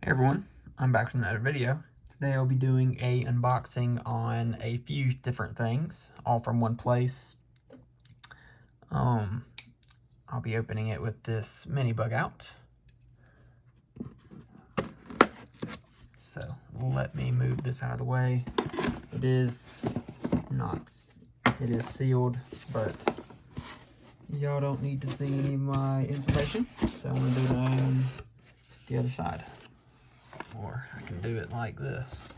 Hey everyone, I'm back with another video. Today I'll be doing a unboxing on a few different things, all from one place. I'll be opening it with this mini bug out. So let me move this out of the way. It is sealed, but y'all don't need to see any of my information. So I'm gonna do it on the other side. Or I can do it like this.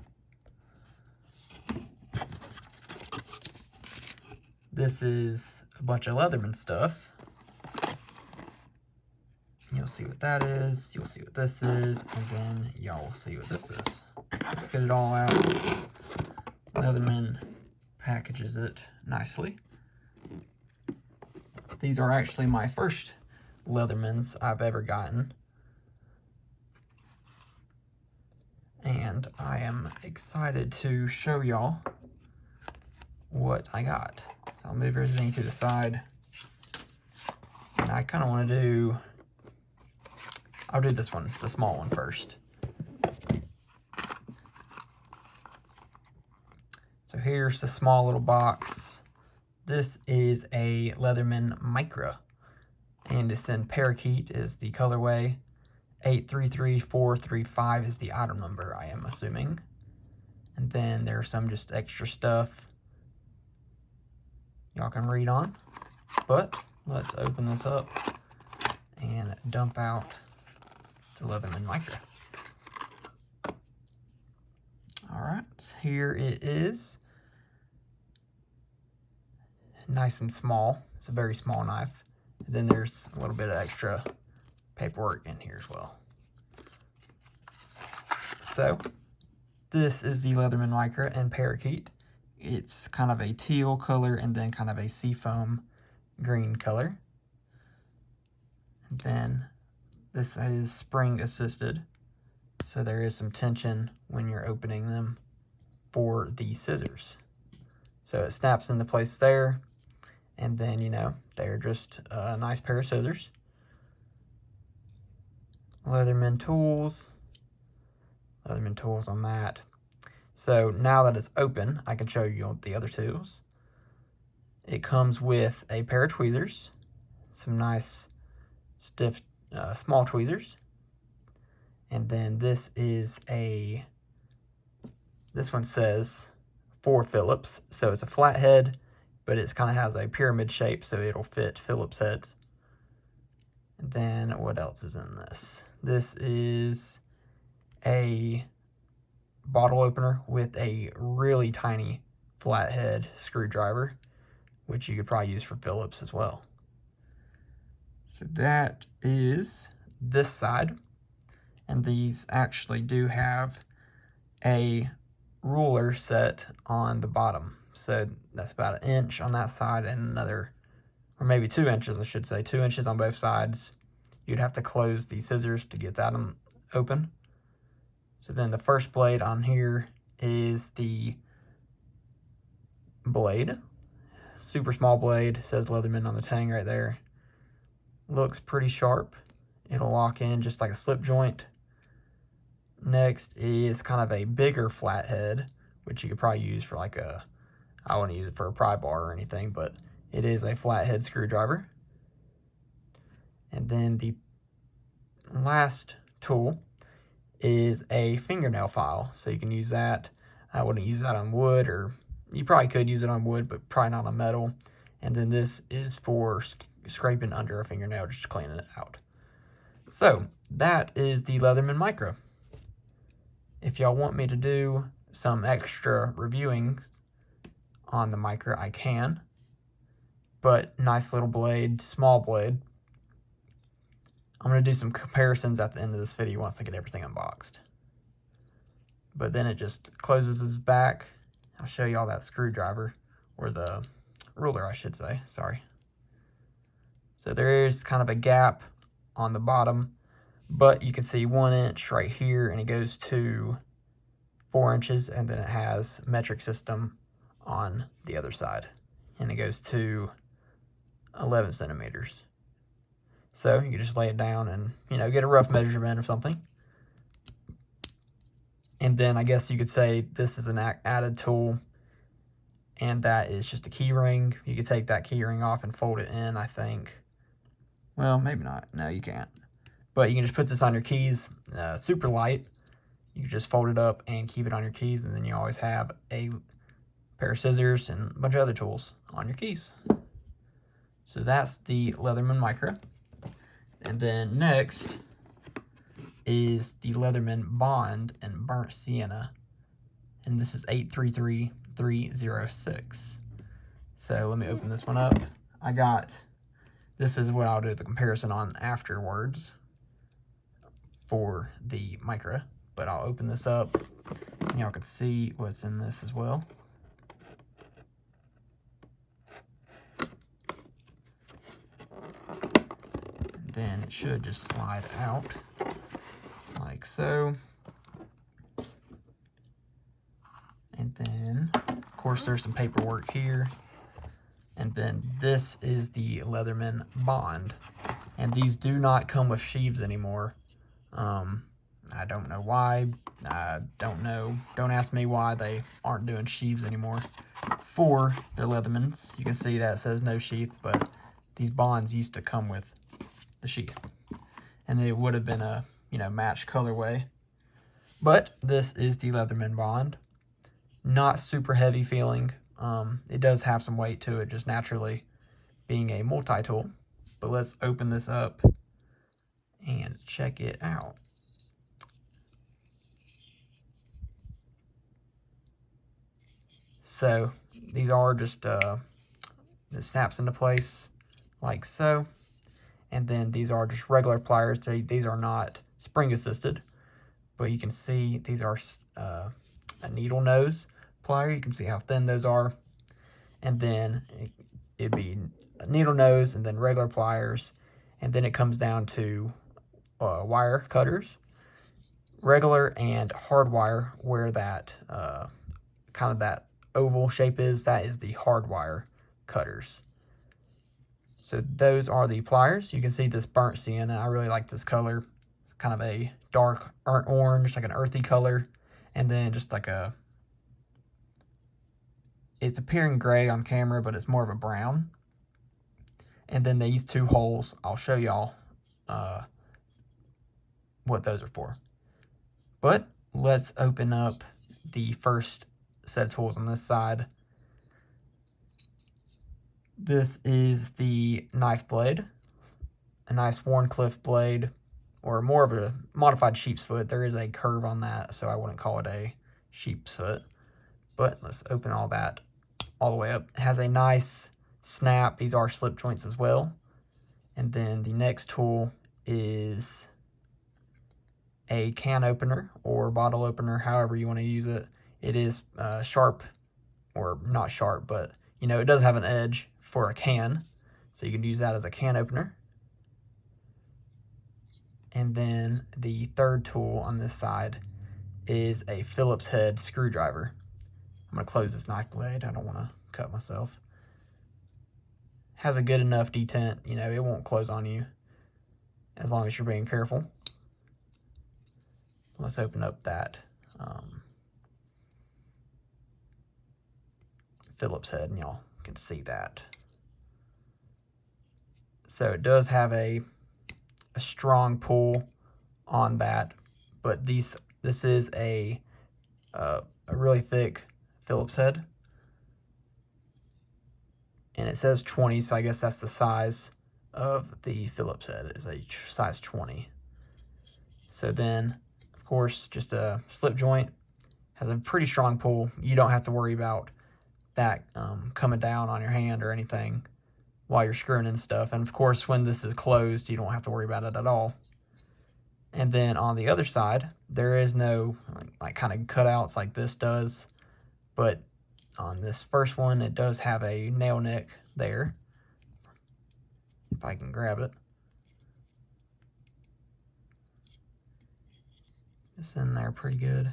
This is a bunch of Leatherman stuff. You'll see what that is, you'll see what this is, and then y'all will see what this is. Let's get it all out. Leatherman packages it nicely. These are actually my first Leathermans I've ever gotten. And I am excited to show y'all what I got. So I'll move everything to the side. And I kind of want to do, I'll do this one, the small one first. So here's the small little box. This is a Leatherman Micra. And it's in Parakeet is the colorway. 833435 is the item number, I am assuming. And then there's some just extra stuff y'all can read on. But let's open this up and dump out the Leatherman Micra. Alright, here it is. Nice and small. It's a very small knife. And then there's a little bit of extra paperwork in here as well. So, this is the Leatherman Micra and Parakeet. It's kind of a teal color and then kind of a seafoam green color. And then this is spring assisted, so there is some tension when you're opening them for the scissors. So it snaps into place there, and then, you know, they're just a nice pair of scissors. Leatherman tools on that. So now that it's open, I can show you the other tools. It comes with a pair of tweezers, some nice stiff small tweezers, and then this one says for Phillips, so it's a flathead, but it kind of has a pyramid shape, so it'll fit Phillips heads. And then what else is in this? This is a bottle opener with a really tiny flathead screwdriver, which you could probably use for Phillips as well. So that is this side, and these actually do have a ruler set on the bottom. So that's about 1 inch on that side and another, or maybe 2 inches, I should say, 2 inches on both sides. You'd have to close the scissors to get that open. So then the first blade on here is the blade. Super small blade, says Leatherman on the tang right there. Looks pretty sharp. It'll lock in just like a slip joint. Next is kind of a bigger flathead, which you could probably use for like I wouldn't use it for a pry bar or anything, but it is a flathead screwdriver. And then the last tool is a fingernail file, so you can use that. I wouldn't use that on wood, or you probably could use it on wood, but probably not on metal. And then this is for scraping under a fingernail, just cleaning it out. So that is the Leatherman Micra. If y'all want me to do some extra reviewing on the Micra, I can. But nice little blade, small blade. I'm going to do some comparisons at the end of this video once I get everything unboxed. But then it just closes his back. I'll show you all that screwdriver, or the ruler I should say, sorry. So there is kind of a gap on the bottom, but you can see 1 inch right here, and it goes to 4 inches, and then it has metric system on the other side, and it goes to 11 centimeters. So you can just lay it down and, you know, get a rough measurement of something. And then I guess you could say this is an added tool, and that is just a key ring. You could take that key ring off and fold it in, I think. Well, maybe not. No, you can't. But you can just put this on your keys, super light. You can just fold it up and keep it on your keys, and then you always have a pair of scissors and a bunch of other tools on your keys. So that's the Leatherman Micra. And then next is the Leatherman Bond and Burnt Sienna. And this is 833306. So let me open this one up. This is what I'll do the comparison on afterwards for the Micra. But I'll open this up and y'all can see what's in this as well. And then it should just slide out like so. And then, of course, there's some paperwork here. And then this is the Leatherman Bond. And these do not come with sheaves anymore. I don't know why. I don't know. Don't ask me why they aren't doing sheaves anymore for their Leathermans. You can see that it says no sheath, but these Bonds used to come with the sheath. And they would have been a, matched colorway. But this is the Leatherman Bond. Not super heavy feeling. It does have some weight to it, just naturally being a multi-tool. But let's open this up and check it out. So these are just, it snaps into place like so. And then these are just regular pliers. These are not spring assisted, but you can see these are a needle nose plier. You can see how thin those are. And then it'd be a needle nose and then regular pliers. And then it comes down to wire cutters, regular and hard wire, where that kind of that oval shape is, that is the hard wire cutters. So those are the pliers. You can see this burnt sienna. I really like this color. It's kind of a dark burnt orange, like an earthy color. And then just like it's appearing gray on camera, but it's more of a brown. And then these two holes, I'll show y'all what those are for. But let's open up the first set of tools on this side. This is the knife blade, a nice Warncliffe blade, or more of a modified sheep's foot. There is a curve on that, so I wouldn't call it a sheep's foot. But let's open all that all the way up. It has a nice snap. These are slip joints as well. And then the next tool is a can opener or bottle opener, however you want to use it. It is sharp, or not sharp, but it does have an edge for a can, so you can use that as a can opener. And then the third tool on this side is a Phillips head screwdriver. I'm going to close this knife blade. I don't want to cut myself. Has a good enough detent, it won't close on you as long as you're being careful. Let's open up that Phillips head, and y'all can see that. So it does have a strong pull on that, but this is a really thick Phillips head, and it says 20, so I guess that's the size of the Phillips head, is a size 20. So then, of course, just a slip joint, has a pretty strong pull. You don't have to worry about that coming down on your hand or anything while you're screwing in stuff. And of course, when this is closed, you don't have to worry about it at all. And then on the other side, there is no like kind of cutouts like this does, but on this first one, it does have a nail nick there, if I can grab it. It's in there pretty good.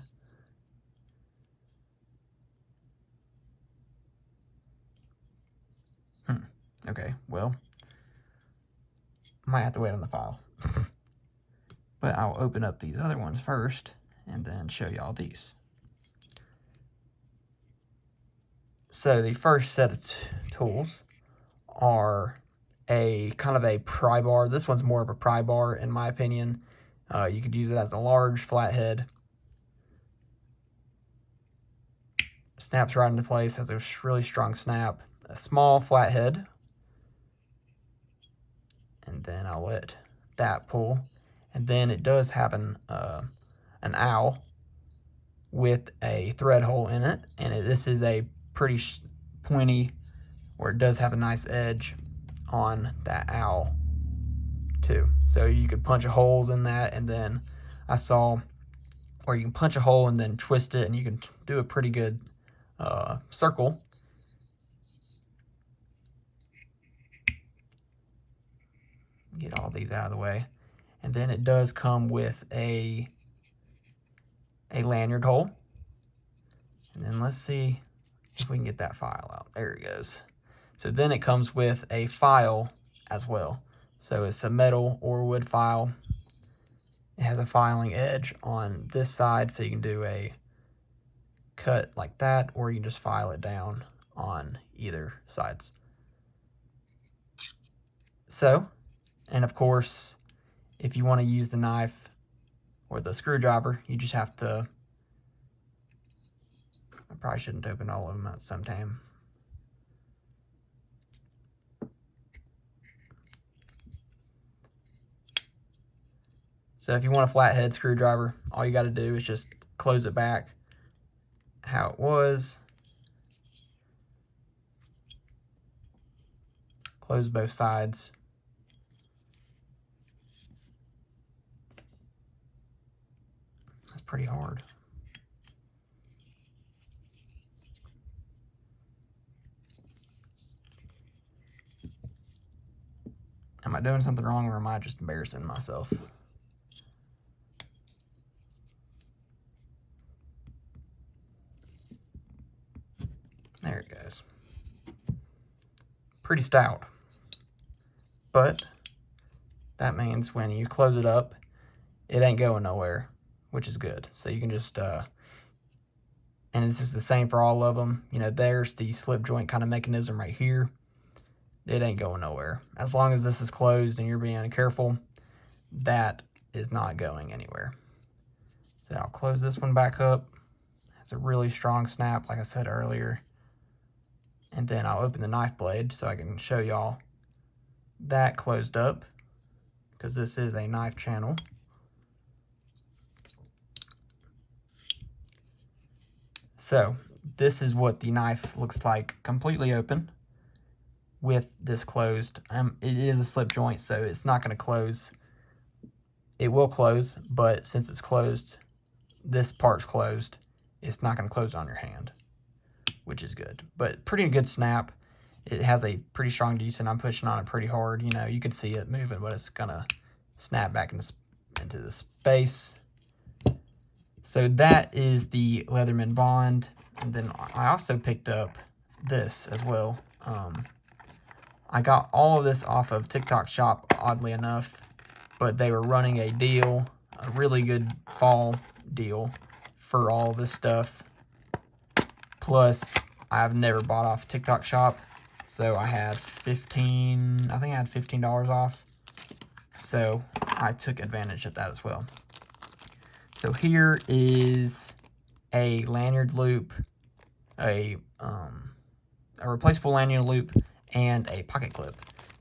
Okay, well, might have to wait on the file. But I'll open up these other ones first, and then show y'all these. So the first set of tools are a kind of a pry bar. This one's more of a pry bar in my opinion. You could use it as a large flathead. Snaps right into place, has a really strong snap. A small flathead, and then I'll let that pull. And then it does have an owl with a thread hole in it, and this is a pretty pointy, where it does have a nice edge on that owl too. So you could punch holes in that, and then I saw where you can punch a hole and then twist it, and you can do a pretty good circle. Get all these out of the way. And then it does come with a lanyard hole. And then let's see if we can get that file out. There it goes. So then it comes with a file as well. So it's a metal or wood file. It has a filing edge on this side, so you can do a cut like that, or you can just file it down on either sides. So, and of course, if you want to use the knife or the screwdriver, you just have to, I probably shouldn't open all of them at the same time. So if you want a flathead screwdriver, all you got to do is just close it back how it was. Close both sides. That's pretty hard. Am I doing something wrong, or am I just embarrassing myself? There it goes. Pretty stout. But that means when you close it up, it ain't going nowhere, which is good. So you can just, and this is the same for all of them. You know, there's the slip joint kind of mechanism right here. It ain't going nowhere. As long as this is closed and you're being careful, that is not going anywhere. So I'll close this one back up. It's a really strong snap, like I said earlier. And then I'll open the knife blade so I can show y'all that closed up, because this is a knife channel. So this is what the knife looks like completely open with this closed. It is a slip joint, so it's not going to close. It will close, but since it's closed, this part's closed, it's not going to close on your hand, which is good. But pretty good snap. It has a pretty strong detent. I'm pushing on it pretty hard. You know, you can see it moving, but it's going to snap back into the space. So that is the Leatherman Bond. And then I also picked up this as well. I got all of this off of TikTok Shop, oddly enough, but they were running a deal, a really good fall deal for all this stuff. Plus, I've never bought off TikTok Shop, so I had I think I had $15 off. So I took advantage of that as well. So here is a lanyard loop, a replaceable lanyard loop, and a pocket clip.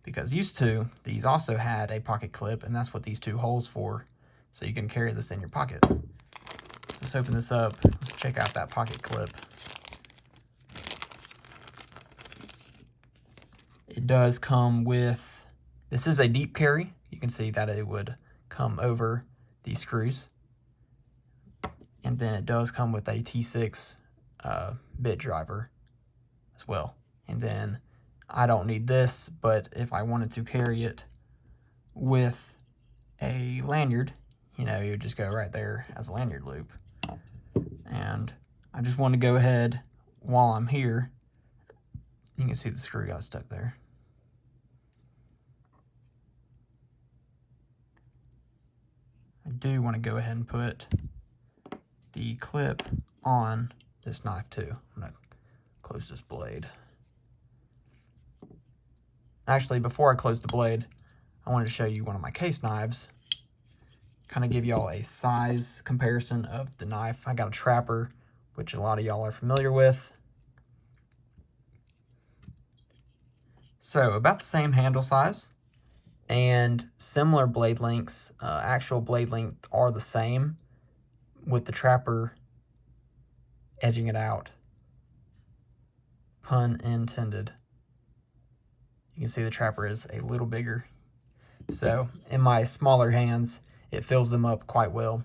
Because used to, these also had a pocket clip, and that's what these two holes for, so you can carry this in your pocket. Let's open this up. Let's check out that pocket clip. It does come with, this is a deep carry. You can see that it would come over these screws. And then it does come with a T6 bit driver as well. And then I don't need this, but if I wanted to carry it with a lanyard, you know, you would just go right there as a lanyard loop. And I just want to go ahead while I'm here. You can see the screw got stuck there. I do want to go ahead and put the clip on this knife too. I'm going to close this blade. Actually, before I close the blade, I wanted to show you one of my case knives. Kind of give y'all a size comparison of the knife. I got a Trapper, which a lot of y'all are familiar with. So about the same handle size and similar blade lengths. Actual blade length are the same, with the Trapper edging it out. Pun intended. You can see the Trapper is a little bigger. So in my smaller hands, it fills them up quite well.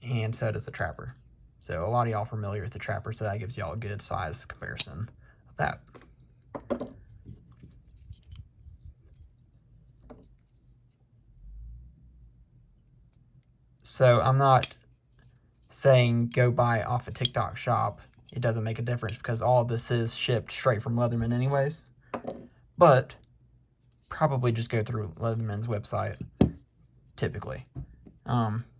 And so does the Trapper. So a lot of y'all familiar with the Trapper, so that gives y'all a good size comparison of that. So I'm not saying go buy off a TikTok shop. It doesn't make a difference because all of this is shipped straight from Leatherman anyways. But probably just go through Leatherman's website, typically.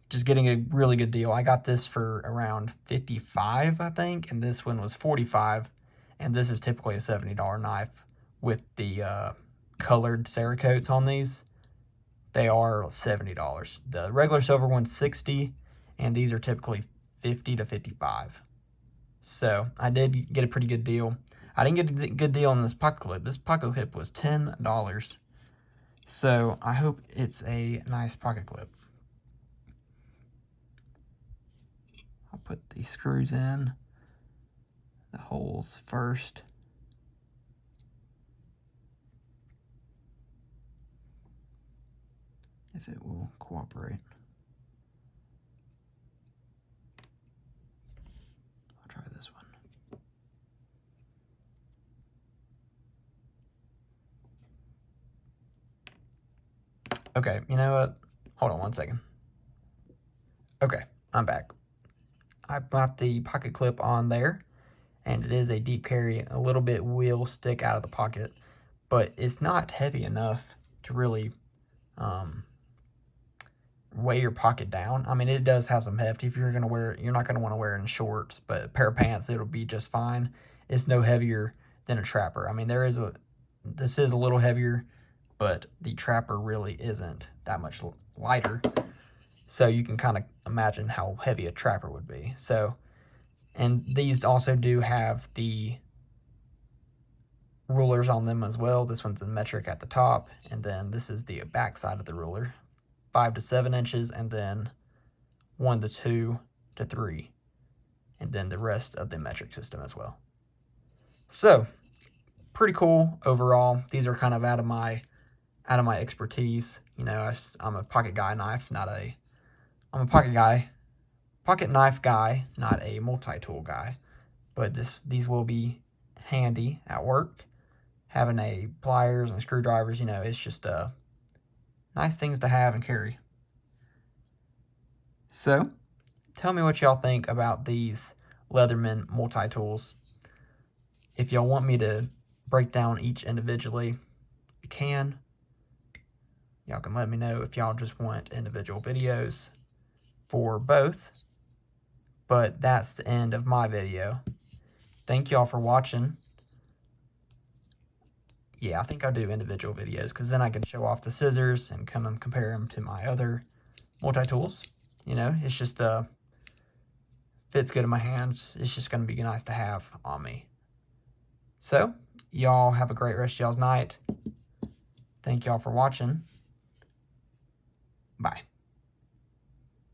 Just getting a really good deal. I got this for around $55, I think, and this one was $45, and this is typically a $70 knife with the colored Cerakotes on these. They are $70. The regular silver one's $60, and these are typically $50 to $55. So I did get a pretty good deal. I didn't get a good deal on this pocket clip. This pocket clip was $10. So I hope it's a nice pocket clip. I'll put the screws in the holes first. If it will cooperate. I'll try this one. Okay, you know what? Hold on one second. Okay, I'm back. I got the pocket clip on there, and it is a deep carry. A little bit will stick out of the pocket, but it's not heavy enough to really weigh your pocket down. I mean, it does have some heft. If you're gonna wear it, you're not gonna want to wear it in shorts, but a pair of pants, it'll be just fine. It's no heavier than a Trapper. I mean, this is a little heavier, but the Trapper really isn't that much lighter. So you can kind of imagine how heavy a Trapper would be. So, and these also do have the rulers on them as well. This one's a metric at the top, and then this is the back side of the ruler. 5 to 7 inches, and then 1 to 2 to 3, and then the rest of the metric system as well. So pretty cool overall. These are kind of out of my expertise. You know, I'm a pocket guy knife, I'm a pocket knife guy, not a multi-tool guy. But these will be handy at work. Having a pliers and screwdrivers, you know, it's just nice things to have and carry. So, tell me what y'all think about these Leatherman multi-tools. If y'all want me to break down each individually, you can. Y'all can let me know if y'all just want individual videos for both. But that's the end of my video. Thank y'all for watching. Yeah, I think I'll do individual videos because then I can show off the scissors and kind of compare them to my other multi-tools. You know, it's just fits good in my hands. It's just going to be nice to have on me. So, y'all have a great rest of y'all's night. Thank y'all for watching. Bye.